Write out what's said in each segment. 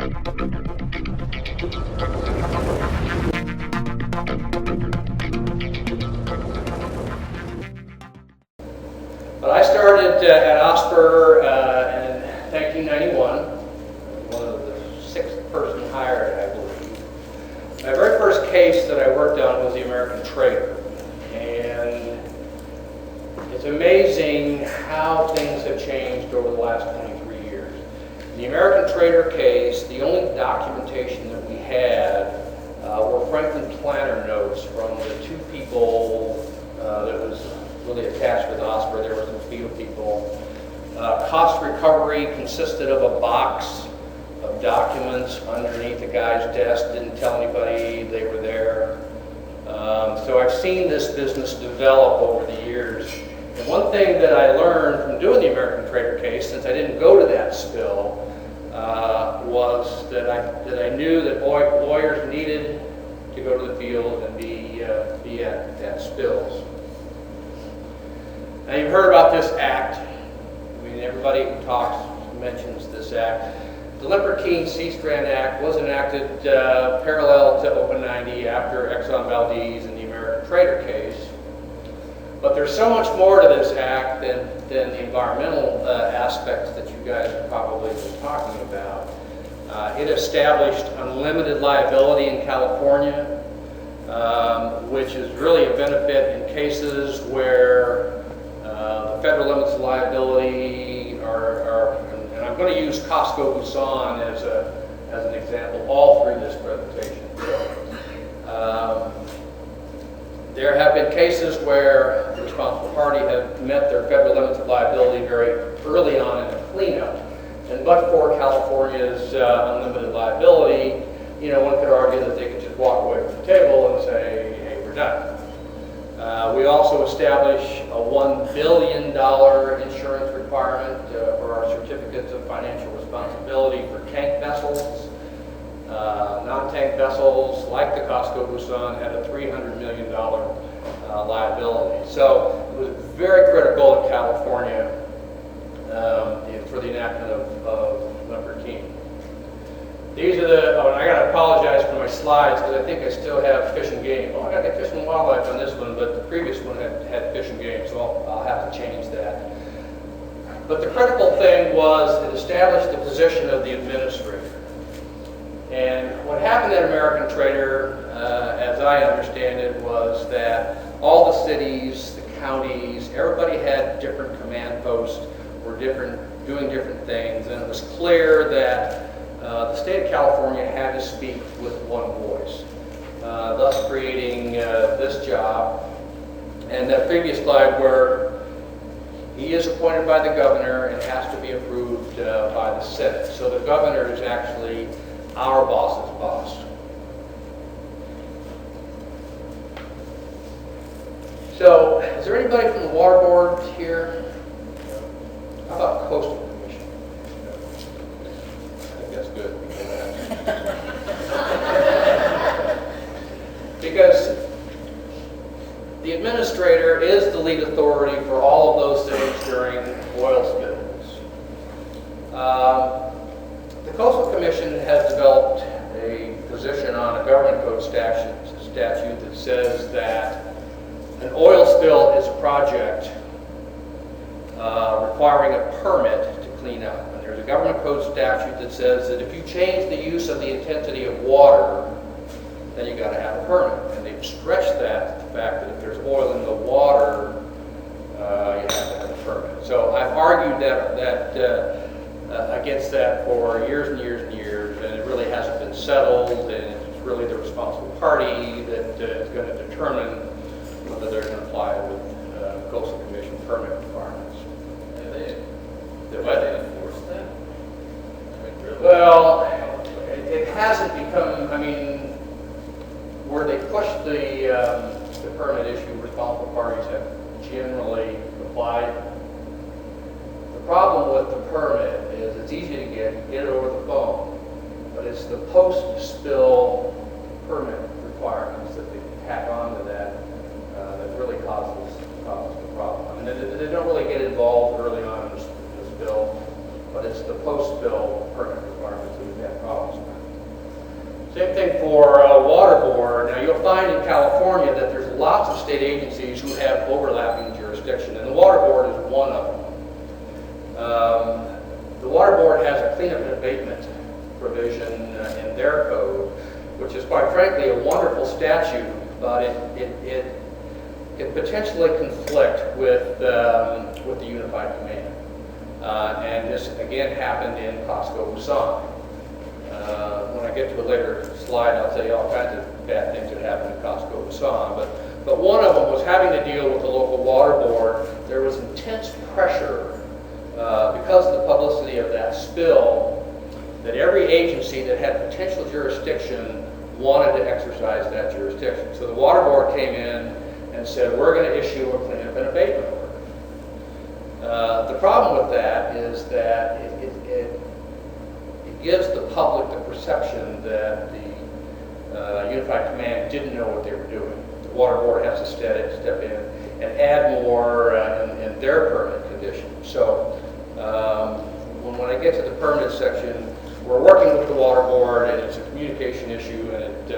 But I started at OSPR in 1991, one of the sixth person hired, I believe. My very first case that I worked on was the American Trader. And it's amazing how things have changed over the last 23 years. In the American Trader case, the only documentation that we had were Franklin Planner notes from the two people that was really attached with OSPR. There were some field people. Cost recovery consisted of a box of documents underneath the guy's desk. Didn't tell anybody they were there. So I've seen this business develop over the years. And one thing that I learned from doing the American Trader case, since I didn't go to that spill, was that I knew that lawyers needed to go to the field and be at spills. Now you've heard about this act. I mean, everybody who talks mentions this act. The Libertine Seastrand Act was enacted parallel to Open 90 after Exxon Valdez and the American Trader case. But there's so much more to this act than the environmental aspects that you guys have probably been talking about. It established unlimited liability in California, which is really a benefit in cases where the federal limits of liability are, and I'm going to use Costco-Busan as an example all through this presentation. There have been cases where the responsible party have met their federal limits of liability very early on in the cleanup. And but for California's unlimited liability, one could argue that they could just walk away from the table and say, hey, we're done. We also establish a $1 billion insurance requirement for our certificates of financial responsibility for tank vessels. Non-tank vessels, like the Costco-Busan, had a $300 million liability. So it was very critical in California for the enactment of Libertine. These are the, and I got to apologize for my slides because I think I still have fish and game. I got fish and wildlife on this one, but the previous one had fish and game, so I'll have to change that. But the critical thing was it established the position of the administrator. And what happened at American Trader, as I understand it, was that all the cities, the counties, everybody had different command posts, were doing different things, and it was clear that the state of California had to speak with one voice, thus creating this job. And that previous slide where he is appointed by the governor and has to be approved by the Senate. So the governor is actually our boss's boss. So, is there anybody from the water board here? How about coastal commission? I think that's good. Because the administrator is the lead authority for all of those things during oil spills. The Coastal Commission has developed a position on a government code statute that says that an oil spill is a project requiring a permit to clean up. And there's a government code statute that says that if you change the use of the intensity of water, then you got to have a permit. And they've stretched that to the fact that if there's oil in the water, you have to have a permit. So I've argued that against that for years and years and years, and it really hasn't been settled, and it's really the responsible party that is going to determine whether they're going to apply with Coastal Commission permit requirements. And they enforce that? I mean, really? Well, it hasn't become, I mean, where they push the permit issue, responsible parties have generally applied. The problem with the permit is it's easy to get it over the phone, but it's the post-spill permit requirements that they tack onto that that really causes the problem. I mean, they don't really get involved early on in the spill, but it's the post-spill permit requirements that we've had problems Same thing for water board. Now you'll find in California that there's lots of state agencies who have overlapping jurisdiction, and the water board is one of them. The water board has a cleanup and abatement provision in their code, which is quite frankly a wonderful statute, but it potentially conflict with the Unified Command. And this again happened in Costco, Busan. When I get to a later slide, I'll tell you all kinds of bad things that happened in Costco, Busan. But one of them was having to deal with the local water board. There was intense pressure because of the publicity of that spill, that every agency that had potential jurisdiction wanted to exercise that jurisdiction. So the water board came in and said, we're going to issue a cleanup and abatement order. The problem with that is that it gives the public the perception that the Unified Command didn't know what they were doing. The water board has to step in and add more in their permit conditions. So when I get to the permit section, we're working with the water board, and it's a communication issue, and it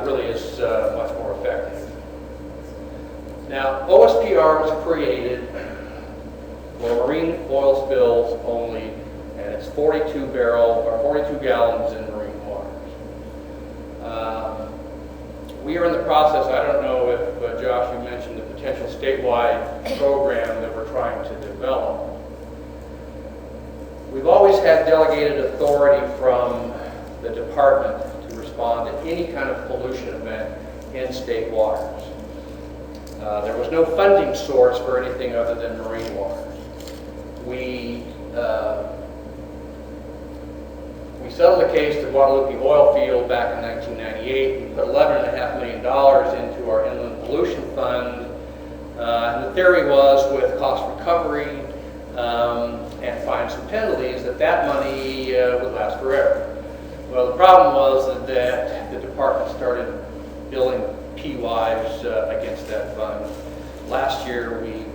really is much more effective. Now, OSPR was created for marine oil spills only, and it's 42 gallons in marine waters. We are in the process, I don't know if Josh, you mentioned the potential statewide program that we're trying to develop. We've always had delegated authority from the department to respond to any kind of pollution event in state waters. There was no funding source for anything other than marine waters. We settled the case to Guadalupe oil field back in 1998. We put $11.5 million into our inland pollution fund. And the theory was, with cost recovery and fines and penalties, that money would last forever. Well, the problem was that the department started billing PYs against that fund. Last year, we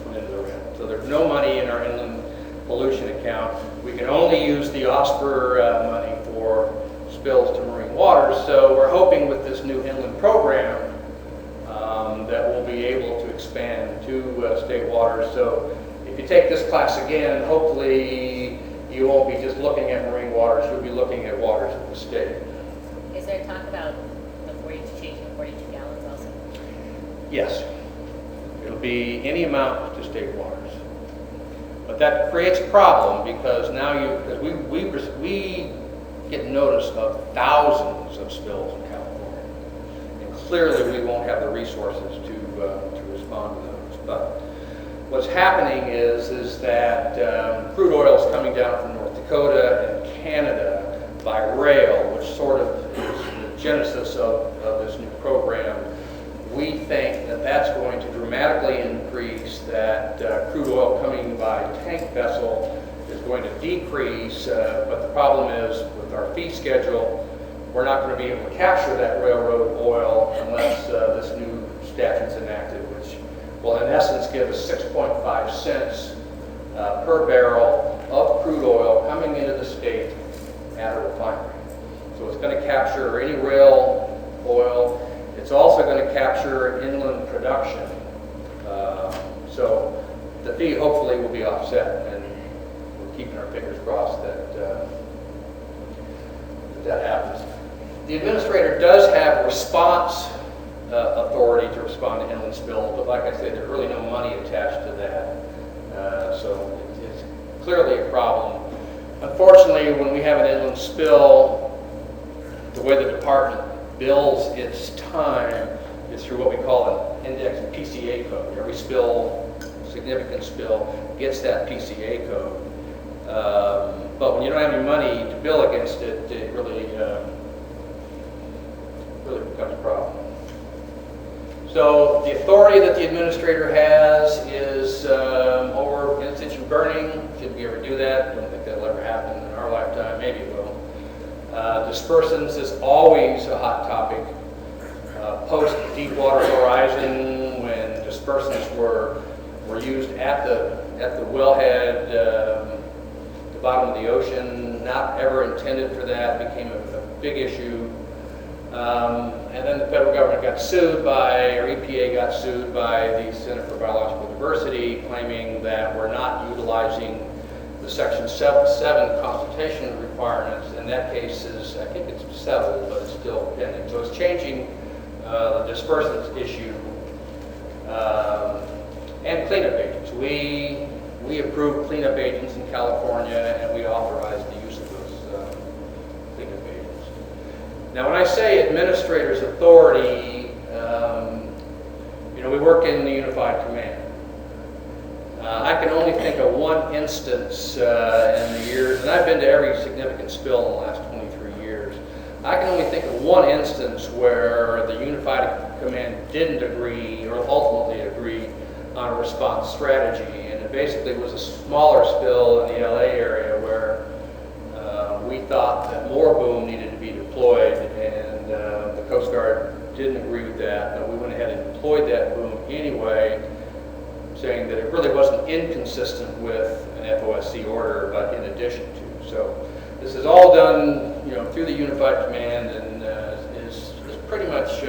put into the rent. So there's no money in our inland pollution account. We can only use the OSPR money for spills to marine waters. So we're hoping with this new inland program that we'll be able to expand to state waters. So if you take this class again, hopefully you won't be just looking at marine waters, you'll be looking at waters of the state. Is there talk about changing 42 gallons also? Yes. It'll be any amount to state waters. But that creates a problem because now because we get notice of thousands of spills in California. And clearly we won't have the resources to respond to those. But what's happening is that crude oil is coming down from North Dakota and Canada by rail, which sort of is the genesis of this new program. We think that that's going to dramatically increase, that crude oil coming by tank vessel is going to decrease, but the problem is with our fee schedule, we're not going to be able to capture that railroad oil unless this new statute's enacted, which will in essence give us 6.5 cents per barrel of crude oil coming into the state at a refinery. So it's going to capture any rail oil. It's also going to capture inland production. So the fee hopefully will be offset, and we're keeping our fingers crossed that that happens. The administrator does have response authority to respond to inland spills, but like I said, there's really no money attached to that. So it's clearly a problem. Unfortunately, when we have an inland spill, the way the department bills its time is through what we call an index and PCA code. Every significant spill gets that PCA code. But when you don't have any money to bill against it, it really becomes a problem. So the authority that the administrator has is over in-situ burning. Did we ever do that? I don't think that'll ever happen in our lifetime. Maybe it will. Dispersants is always a hot topic. Post Deepwater Horizon, when dispersants were used at the wellhead to bottom of the ocean, not ever intended for that, became a big issue. And then the federal government got sued by, or EPA got sued by the Center for Biological Diversity, claiming that we're not utilizing the Section 7 consultation requirements. In that case is, I think it's settled, but it's still pending. So it's changing the dispersants issue and cleanup agents. We approve cleanup agents in California, and we authorize the use of those cleanup agents. Now, when I say administrator's authority, we work in the Unified Command. I can only think of one instance in the years, and I've been to every significant spill in the last 23 years. I can only think of one instance where the Unified Command didn't agree or ultimately agreed on a response strategy, and it basically was a smaller spill in the LA area where we thought that more boom needed to be deployed, and the Coast Guard didn't agree with that, but we went ahead and deployed that boom anyway, saying that it really wasn't inconsistent with an FOSC order, but in addition to. So this is all done, through the Unified Command, and is pretty much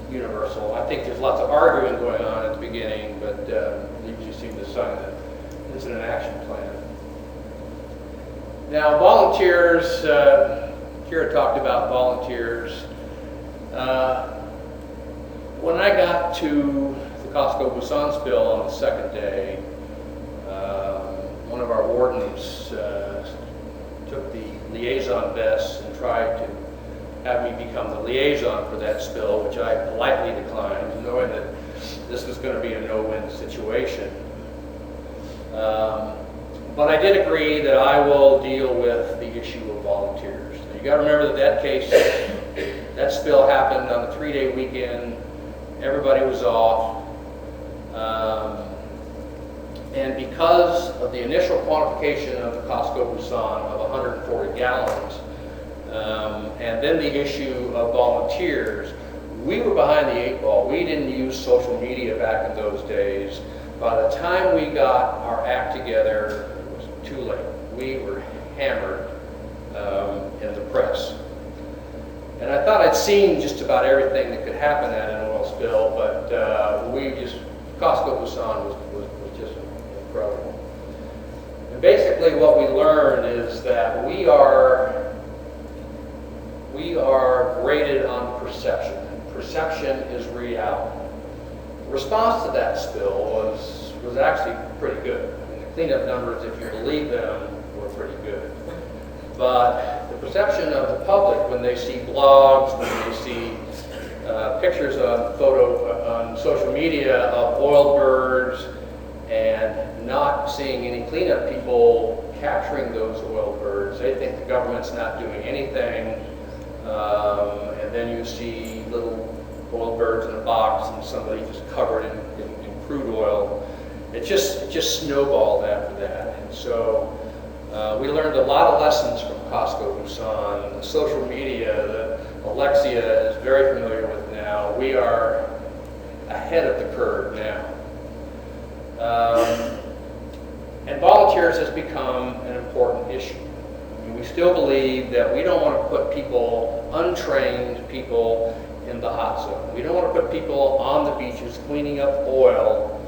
universal. I think there's lots of arguing going on at the beginning, but you seem to sign the incident action plan. Now, volunteers. Kira talked about volunteers. When I got to the Costco Busan spill on the second day, one of our wardens took the liaison vest and tried to have me become the liaison for that spill, which I politely declined, knowing that this was going to be a no-win situation. But I did agree that I will deal with the issue of volunteers. Now, you got to remember that case, that spill happened on a 3-day weekend. Everybody was off. And because of the initial quantification of the Costco Busan of 140 gallons, and then the issue of volunteers, we were behind the 8 ball. We didn't use social media back in those days. By the time we got our act together, it was too late. We were hammered in the press. And I thought I'd seen just about everything that could happen at an oil spill, but Costco Busan was just incredible. And basically what we learned is that we are graded on perception. Perception is reality. The response to that spill was actually pretty good. I mean, the cleanup numbers, if you believe them, were pretty good. But the perception of the public when they see blogs, when they see pictures on social media of oil birds and not seeing any cleanup people capturing those oil birds, they think the government's not doing anything. And then you see little oil birds in a box and somebody just covered in crude oil. It just snowballed after that. And so we learned a lot of lessons from Costco Busan. The social media that Alexia is very familiar with now, we are ahead of the curve now. And volunteers has become an important issue. I mean, we still believe that we don't want to put people, untrained people, in the hot zone. We don't want to put people on the beaches cleaning up oil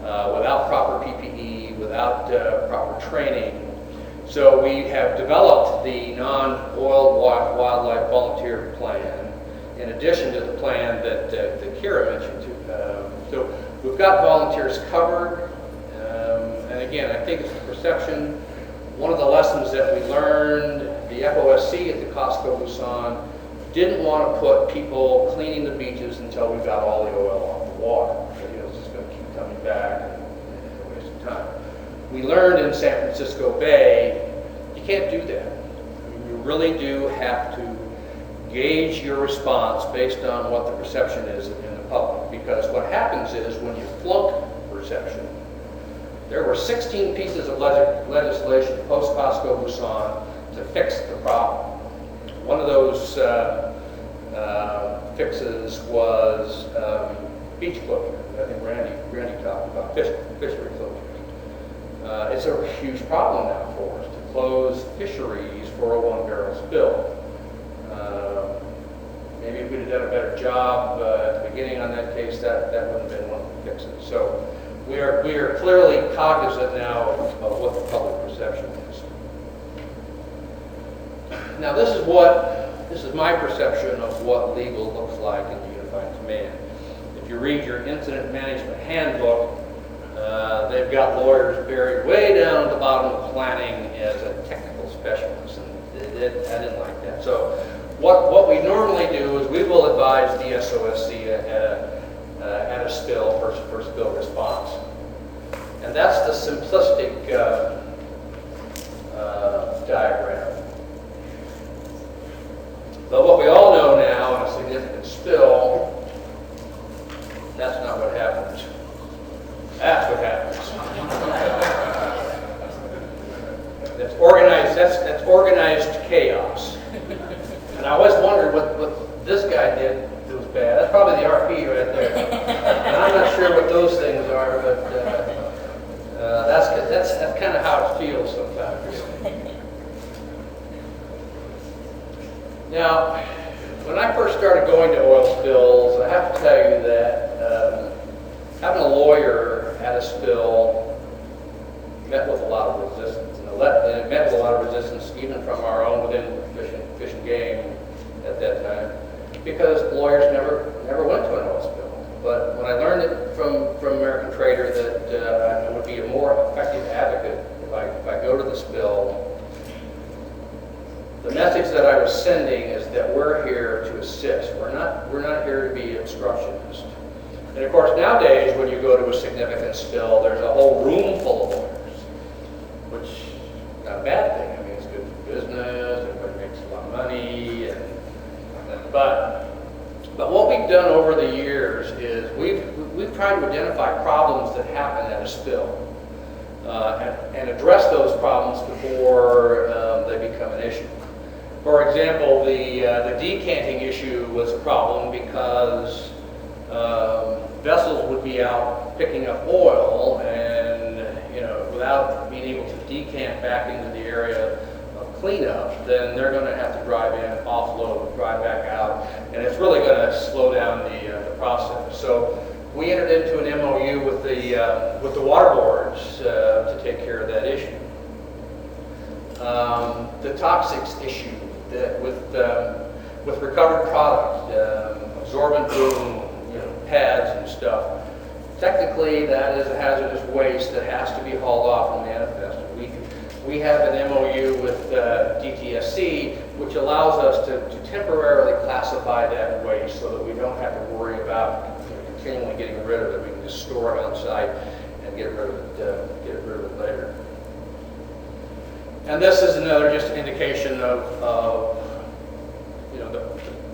without proper PPE, without proper training. So we have developed the non-oil wildlife volunteer plan, in addition to the plan that Kira mentioned. So we've got volunteers covered, and again, I think it's the perception. One of the lessons that we learned, the FOSC at the Costco Busan didn't want to put people cleaning the beaches until we got all the oil off the water. It's just going to keep coming back and a waste of time. We learned in San Francisco Bay, you can't do that. I mean, you really do have to gauge your response based on what the perception is in the public. Because what happens is when you flunk perception, there were 16 pieces of legislation post-Costco Busan to fix the problem. One of those fixes was beach closure. I think Randy talked about fishery closures. It's a huge problem now for us to close fisheries for a one-barrel spill. Maybe if we'd have done a better job at the beginning on that case, that wouldn't have been one of the fixes. So we are clearly cognizant now of what the public perception is. Now this is my perception of what legal looks like in the Unified Command. If you read your incident management handbook, they've got lawyers buried way down at the bottom of planning as a technical specialist, and I didn't like that. So what we normally do is we will advise the SOSC at a spill for spill response. And that's the simplistic diagram. But what we all know now in a significant spill, that's not what happens. That's what happens. That's organized chaos. And I always wondered what this guy did that was bad. That's probably the RP right there. And I'm not sure what those things are, but that's kind of how it feels sometimes. Now, when I first started going to oil spills, I have to tell you that having a lawyer at a spill met with a lot of resistance. And it met with a lot of resistance even from our own within Fish and Game at that time, because lawyers never went to an oil spill. But when I learned it from American Trader that I would be a more effective advocate if I go to the spill, the message that I was sending is that we're here to assist. We're not here to be obstructionists. And of course, nowadays, when you go to a significant spill, there's a whole room full of lawyers, which is not a bad thing. I mean, it's good for business. Everybody makes a lot of money. But what we've done over the years is we've tried to identify problems that happen at a spill and address those problems before they become an issue. For example, the decanting issue was a problem because vessels would be out picking up oil, and without being able to decant back into the area of cleanup, then they're going to have to drive in, offload, drive back out, and it's really going to slow down the process. So we entered into an MOU with the water boards to take care of that issue. The toxics issue with recovered product, absorbent boom, pads and stuff. Technically, that is a hazardous waste that has to be hauled off and manifested. We have an MOU with DTSC, which allows us to temporarily classify that waste so that we don't have to worry about continually getting rid of it. We can just store it on site and get rid of it later. And this is another just indication of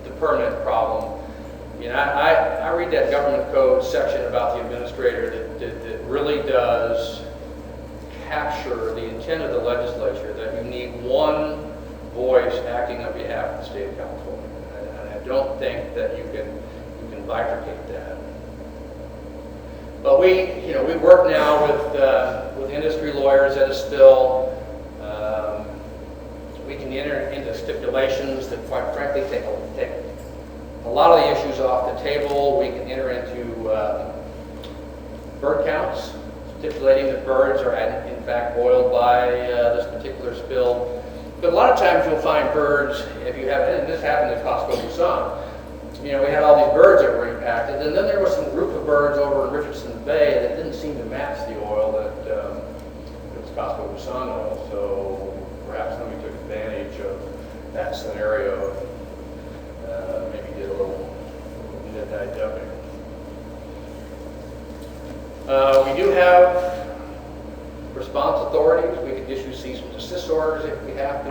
the permanent problem. I read that government code section about the administrator that really does capture the intent of the legislature, that you need one voice acting on behalf of the state of California. And I don't think that you can bifurcate that. But we work now with industry lawyers at a spill. We can enter into stipulations that, quite frankly, take a lot of the issues off the table. We can enter into bird counts, stipulating that birds are in fact boiled by this particular spill. But a lot of times you'll find birds, and this happened at Costco Busan. We had all these birds that were impacted, and then there was some group of birds over in Richardson Bay that didn't seem to match the oil that it was Costco Busan oil. So perhaps somebody took advantage of that scenario. Maybe did a little midnight dumping. We do have response authorities. We can issue cease and desist orders if we have to.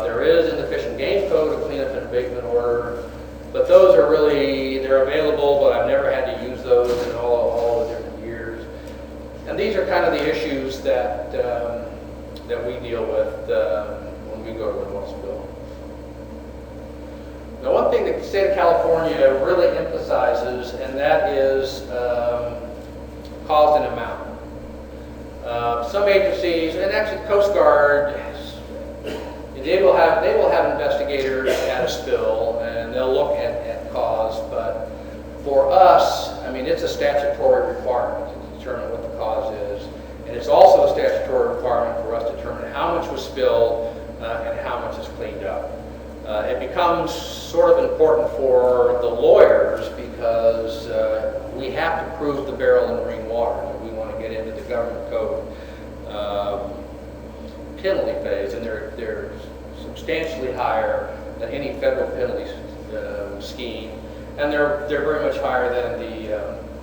There is in the Fish and Game Code a cleanup and abatement order, but those are they're available, but I've never had to use those in all the different years. And these are kind of the issues that we deal with when we go to an oil spill. Now, one thing that the state of California really emphasizes, and that is cause and amount. Some agencies, and actually Coast Guard, they will have investigators at a spill, and they'll look at cause. But for us, I mean, it's a statutory requirement to determine what the cause is, and it's also a statutory requirement for us to determine how much was spilled and how much is cleaned up. It becomes sort of important for the lawyers because we have to prove the barrel in marine water if we want to get into the government code penalty phase, and they're substantially higher than any federal penalty scheme, and they're very much higher than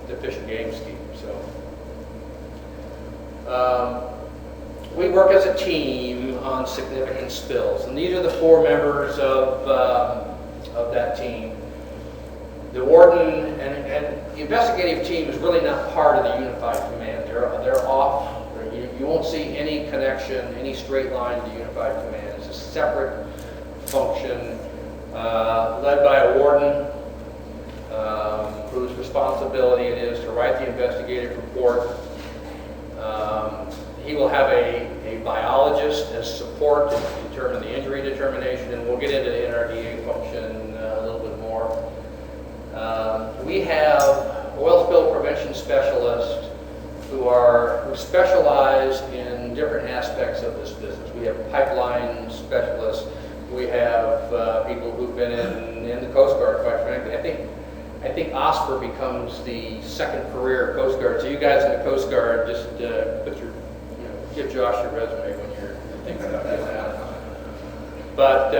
the Fish and Game scheme. So we work as a team on significant spills, and these are the 4 members of that team. The warden and the investigative team is really not part of the unified command. They're off. You won't see any connection, any straight line to the unified command. It's a separate function led by a warden whose responsibility it is to write the investigative report. He will have a biologist as support to determine the injury determination, and we'll get into the NRDA function a little bit more. We have oil spill prevention specialists who specialize in different aspects of this business. We have pipeline specialists. We have people who've been in the Coast Guard, quite frankly. I think OSPR becomes the second career Coast Guard. So you guys in the Coast Guard, just give Josh your resume when you're thinking about getting out. But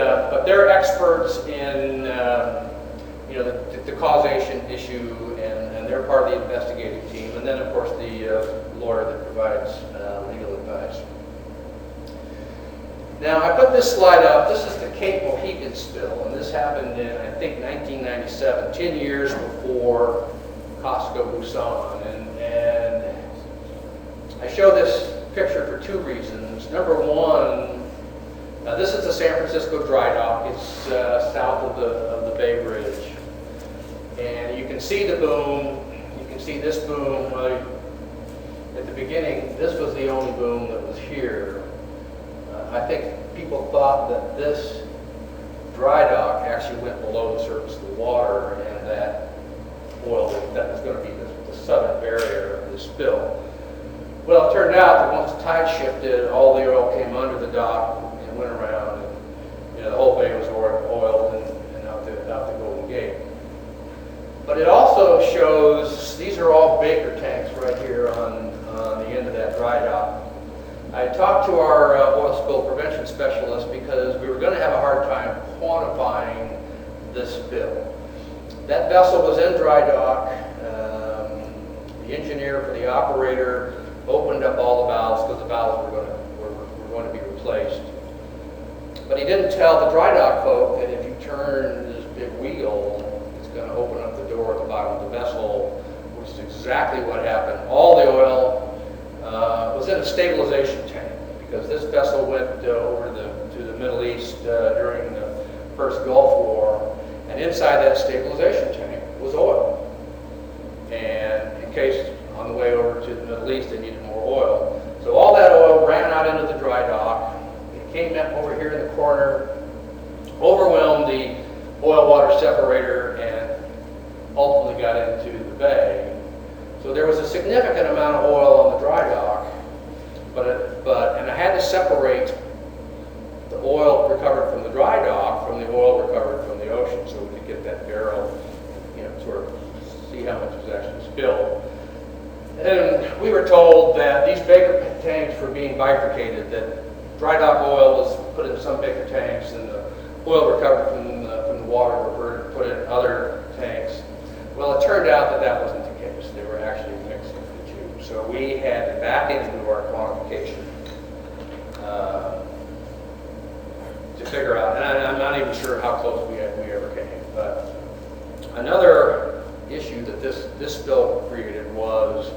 they're experts in the causation issue, and they're part of the investigative team. And then, of course, the lawyer that provides legal advice. Now, I put this slide up. This is the Cape Mohegan spill, and this happened in, I think, 1997, 10 years before Costco Busan. And I show this picture for 2 reasons. Number one, this is the San Francisco dry dock. It's south of the Bay Bridge. And you can see the boom. You can see this boom. At the beginning, this was the only boom that was here. I think people thought that this dry dock actually went below the surface of the water, and that oil, that was going to be the southern barrier of the spill. Well, it turned out that once the tide shifted, all the oil came under the dock and went around, and the whole bay was oiled and out the Golden Gate. But it also shows, these are all Baker tanks right here on the end of that dry dock. I talked to our oil spill prevention specialist because we were going to have a hard time quantifying this spill. That vessel was in dry dock. The engineer for the operator opened up all the valves because the valves were going to be replaced. But he didn't tell the dry dock folk that if you turn this big wheel, it's going to open up the door at the bottom of the vessel, which is exactly what happened. All the oil was in a stabilization tank because this vessel went over to the Middle East during the first Gulf War, and inside that stabilization tank was oil. And in case on the way over to the Middle East they needed more oil. So all that oil ran out into the dry dock. It came up over here in the corner, overwhelmed the oil water separator, and ultimately got into the bay. So there was a significant amount of oil on the dry dock, and I had to separate the oil recovered from the dry dock from the oil recovered from the ocean, so we could get that barrel, sort of see how much was actually spilled. And we were told that these Baker tanks were being bifurcated, that dry dock oil was put in some Baker tanks, and the oil recovered from the water were put in other tanks. Well, it turned out that that wasn't the case. They were actually mixing the two. So we had to back into our quantification to figure out, and I'm not even sure how close we ever came. But another issue that this spill created was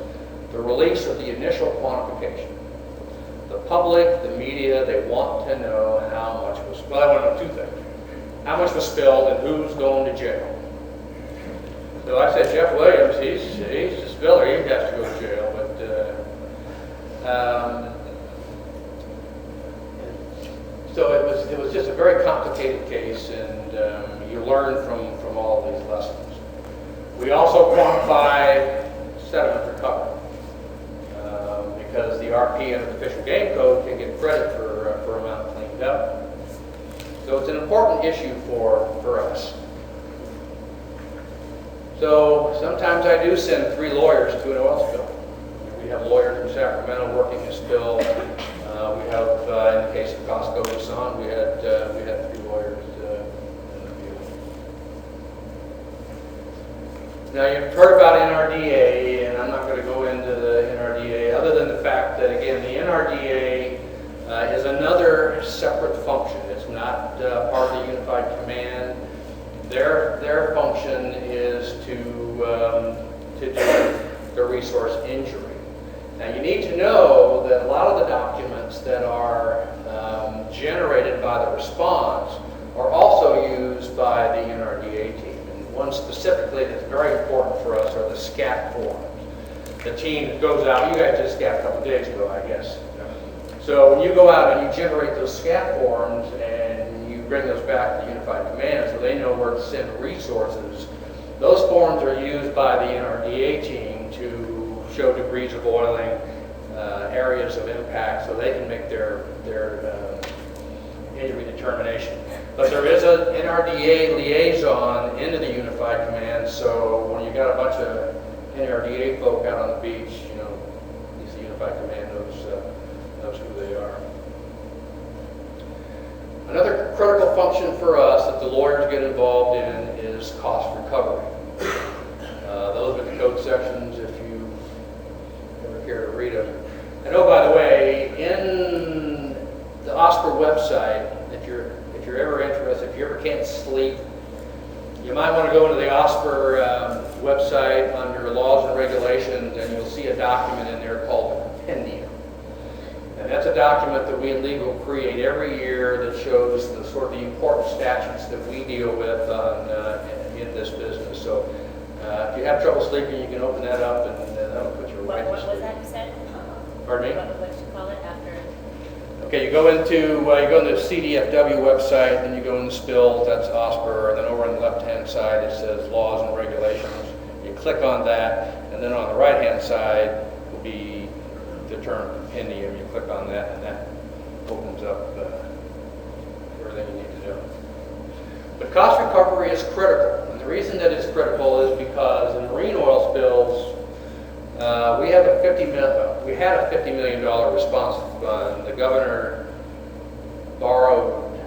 the release of the initial quantification. The public, the media, they want to know how much was, well, I want to know 2 things. How much was spilled and who's going to jail. So I said, Jeff Williams, he's a spiller, he has to go to jail. But So it was just a very complicated case, and you learn from all of these lessons. We also quantify sediment recovery because the RP under the Fish and Game Code can get credit for amount cleaned up. So it's an important issue for us. So sometimes I do send 3 lawyers to an oil spill. We have lawyers in Sacramento working a spill. We have, in the case of Costco Tucson, we had 3 lawyers in the field. Now you've heard about NRDA, and I'm not going to go into the NRDA other than the fact that, again, the NRDA is another separate function. It's not part of the Unified Command. Their function is to do the resource injury. Now you need to know that a lot of the documents that are generated by the response are also used by the NRDA team. And one specifically that's very important for us are the SCAT forms. The team that goes out, you guys just SCAT a couple days ago, I guess. So when you go out and you generate those SCAT forms and you bring those back to the Unified Command so they know where to send resources, those forms are used by the NRDA team to show degrees of oiling, areas of impact, so they can make their injury determination. But there is an NRDA liaison into the Unified Command, so when you got a bunch of NRDA folk out on the beach, you know, at least the Unified Command knows who they are. Another critical function for us that the lawyers get involved in is cost recovery. Those are the code sections if you ever care to read them. And oh, by the way, in the OSPR website, if you're ever interested, if you ever can't sleep, you might want to go into the OSPR website under laws and regulations, and you'll see a document in there called the compendium. And that's a document that we in legal create every year that shows the sort of the important statutes that we deal with in this business. So if you have trouble sleeping, you can open that up, and that'll put you right to sleep. What was that you said? Pardon me? What did you call it after? Okay, you go into the CDFW website, then you go into spills, that's OSPR, and then over on the left-hand side it says laws and regulations. You click on that, and then on the right-hand side will be the term compendium. You click on that, and that opens up everything you need to know. But cost recovery is critical, and the reason that it's critical is because in marine oil spills, we had a $50 million response fund. The governor borrowed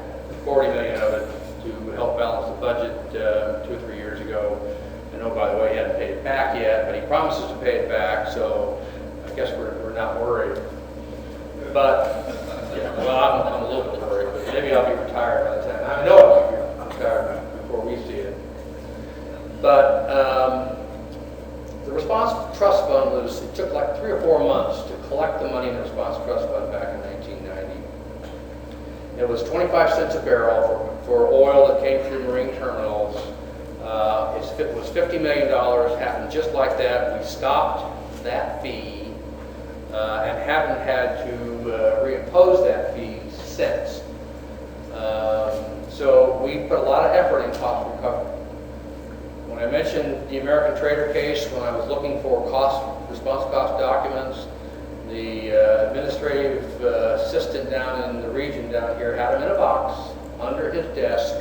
$40 million of it to help balance the budget 2 or 3 years ago. And oh, by the way, he hadn't paid it back yet, but he promises to pay it back, so I guess we're not worried. But, yeah, well, I'm a little bit worried, but maybe I'll be retired by the time. I know I'll be retired before we see it. But the Response Trust Fund it took like 3 or 4 months to collect the money in the Response Trust Fund back in 1990. It was 25 cents a barrel for oil that came through marine terminals. It was $50 million, happened just like that. We stopped that fee and haven't had to reimpose that fee since. So we put a lot of effort in cost recovery. When I mentioned the American Trader case, when I was looking for response cost documents, the administrative assistant down in the region down here had them in a box under his desk.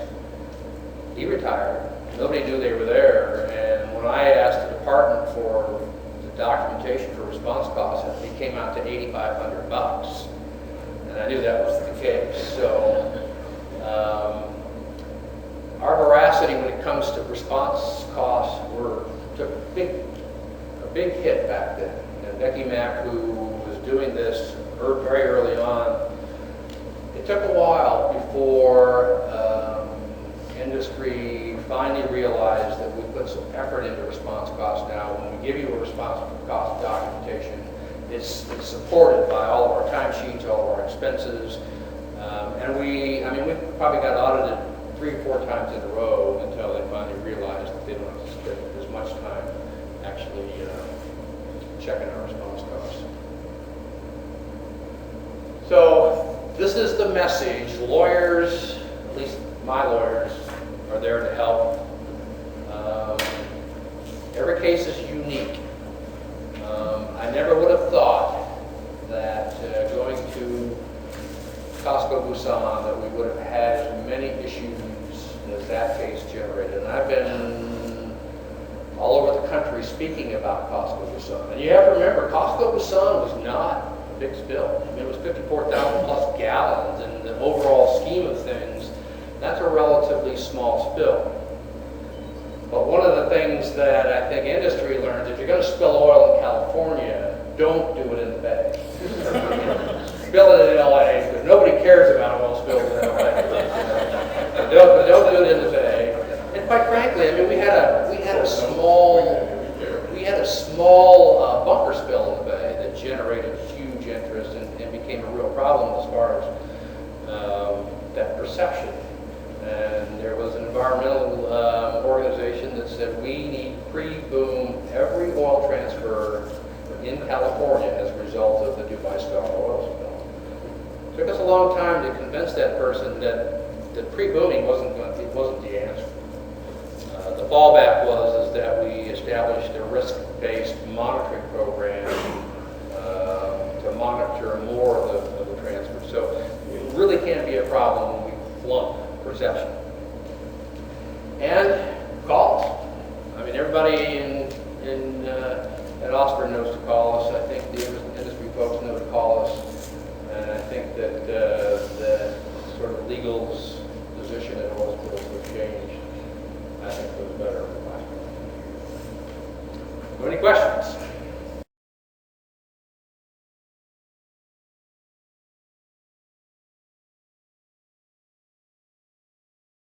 He retired. Nobody knew they were there. And when I asked the department for the documentation for response costs, it came out to $8,500. And I knew that was the case. So our veracity when it comes to response costs took a big hit back then. And Becky Mack, who was doing this very early on, it took a while before industry finally realized that we put some effort into response costs now. When we give you a response cost documentation, it's supported by all of our timesheets, all of our expenses, and we probably got audited 3 or 4 times in a row until they finally realized that they don't have to spend as much time actually checking our response costs. So this is the message. Lawyers, at least my lawyers, are there to help. Every case is unique. I never would have thought that going to Costco Busan that we would have had as many issues as that case generated. And I've been all over the country speaking about Costco Busan. And you have to remember, Costco Busan was not a big spill. I mean, it was 54,000 plus gallons, and the overall scheme of things, that's a relatively small spill. But one of the things that I think industry learns, if you're going to spill oil in California, don't do it in the Bay. Spill it in LA, because nobody cares about oil spills in LA. But don't do it in the Bay. And quite frankly, I mean, we had a small bunker spill in the Bay that generated huge interest and became a real problem as far as that perception. And there was an environmental organization that said we need pre-boom every oil transfer in California as a result of the Dubai Star oil spill. It took us a long time to convince that person that pre-booming wasn't the answer. The fallback was that we established a risk-based monitoring program to monitor more of the transfer. So it really can't be a problem when we flunk perception. And calls. I mean, everybody at OSPR knows to call us. I think the industry folks know to call us. And I think that the sort of legal's position at oil spills has changed, I think, for the better. Any questions?